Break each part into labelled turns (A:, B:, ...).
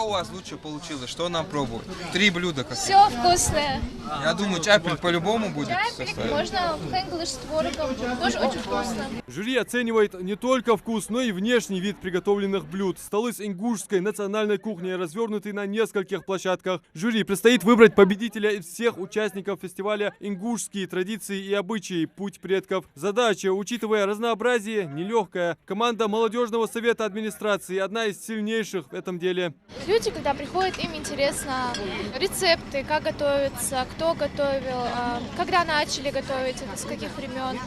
A: Что у вас лучше получилось? Что нам пробовать? 3 блюда какие?
B: Все вкусное.
A: Я думаю, чапель по-любому будет
B: Чапель,
A: составить.
B: можно хенглиш с творогом, тоже очень вкусно.
C: Жюри оценивает не только вкус, но и внешний вид приготовленных блюд. Столы с ингушской национальной кухней развернуты на нескольких площадках. Жюри предстоит выбрать победителя из всех участников фестиваля «Ингушские традиции и обычаи. Путь предков». Задача, учитывая разнообразие, нелегкая. Команда молодежного совета администрации одна из сильнейших в этом деле.
B: Люди, когда приходят, им интересно рецепты, как готовиться, кто готовил, когда начали готовить, это с каких времен,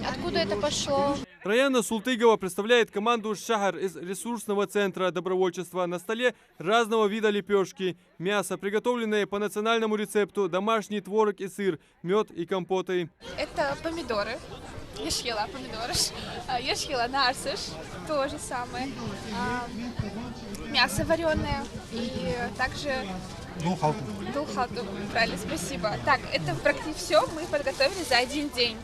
B: откуда это пошло.
C: Раяна Султыгова представляет команду «Шахар» из ресурсного центра добровольчества. На столе разного вида лепешки, мясо, приготовленное по национальному рецепту, домашний творог и сыр, мед и компоты.
B: Это помидоры. Ешхила помидоры. Ешхила нарсыш, то же самое. Мясо вареное и также дулхалту. Правильно, спасибо. Так, это практически все мы подготовили за один день.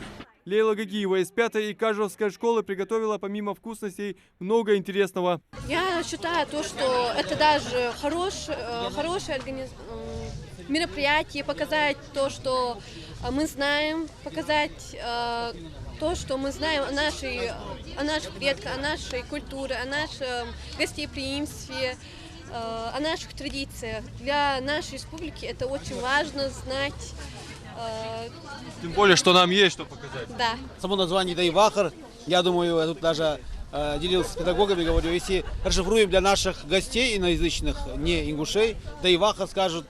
C: Лейла Гагиева из 5-й Икажевской школы приготовила помимо вкусностей много интересного.
D: Я считаю, что это даже хорошее мероприятие, показать то, что мы знаем, показать то, что мы знаем о наших предках, о нашей культуре, о нашем гостеприимстве, о наших традициях. Для нашей республики это очень важно знать.
C: Тем более, что нам есть что показать.
D: Да.
E: Само название Дайвахар, я думаю, я тут даже делился с педагогами, говорю, если расшифруем для наших гостей иноязычных, не ингушей, Дайвахар скажут,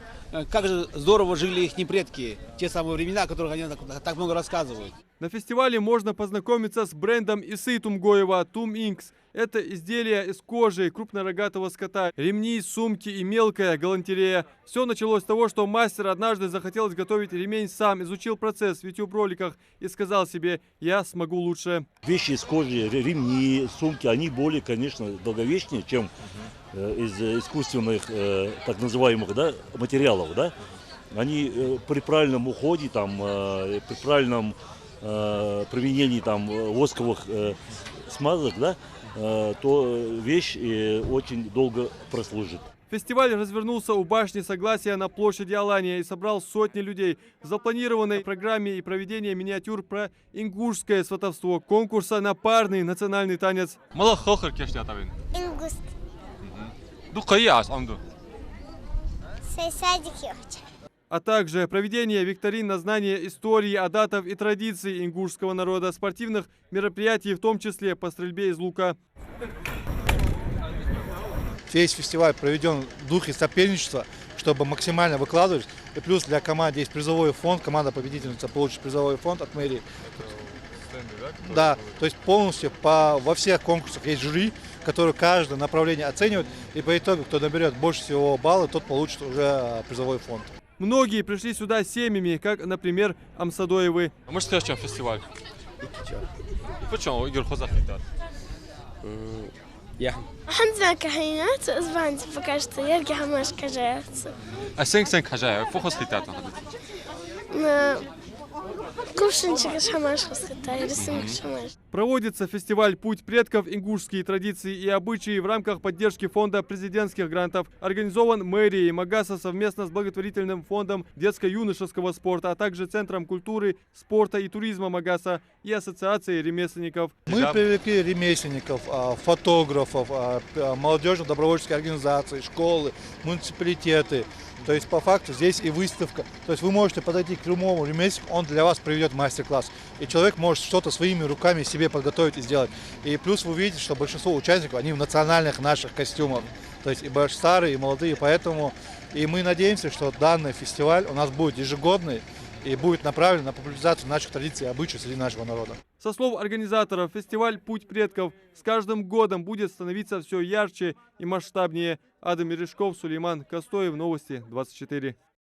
E: как же здорово жили их предки, те самые времена, о которых они так много рассказывают.
C: На фестивале можно познакомиться с брендом Исы Тумгоева «Тум Инкс». Это изделия из кожи крупнорогатого скота, ремни, сумки и мелкая галантерея. Все началось с того, что мастер однажды захотел изготовить ремень сам, изучил процесс в YouTube-роликах и сказал себе: «Я смогу лучше».
F: Вещи из кожи, ремни, сумки, они более, конечно, долговечнее, чем из искусственных, так называемых, да, материалов. Да? Они при правильном уходе, при правильном применении восковых смазок, да, то вещь очень долго прослужит.
C: Фестиваль развернулся у башни Согласия на площади Алания и собрал сотни людей. В запланированной программе и проведение миниатюр про ингушское сватовство, конкурса на парный национальный танец.
G: Ингуст.
C: А также проведение викторин на знание истории, адатов и традиций ингушского народа, спортивных мероприятий, в том числе по стрельбе из лука.
H: Весь фестиваль проведен в духе соперничества, чтобы максимально выкладывать. И плюс для команды есть призовой фонд, команда-победительница получит призовой фонд от мэрии. Да, то есть полностью во всех конкурсах есть жюри, которые каждое направление оценивает. И по итогу, кто наберет больше всего баллов, тот получит уже призовой фонд.
C: Многие пришли сюда семьями, как, например, Амсадоевы.
I: А можешь сказать, в чем фестиваль? Почему Игорь Хозахитар?
G: عندنا كهينات اسبانيا فكرت يرجع هماش كجات
I: سنك حاجة فوق خيتات
G: كوشن شكش هماش خسيتا يرسم هماش.
C: Проводится фестиваль «Путь предков. Ингушские традиции и обычаи» в рамках поддержки фонда президентских грантов. Организован мэрией Магаса совместно с благотворительным фондом детско-юношеского спорта, а также Центром культуры, спорта и туризма Магаса и Ассоциацией ремесленников.
H: Мы привлекли ремесленников, фотографов, молодежно-добровольческие организации, школы, муниципалитеты. То есть по факту здесь и выставка. То есть вы можете подойти к любому ремесленнику, он для вас проведет мастер-класс. И человек может что-то своими руками себе подготовить и сделать. И плюс вы увидите, что большинство участников, они в национальных наших костюмах. То есть и старые, и молодые. Поэтому и мы надеемся, что данный фестиваль у нас будет ежегодный и будет направлен на популяризацию наших традиций и обычаев среди нашего народа.
C: Со слов организаторов, фестиваль «Путь предков» с каждым годом будет становиться все ярче и масштабнее. Адам Мережков, Сулейман Костоев, Новости 24.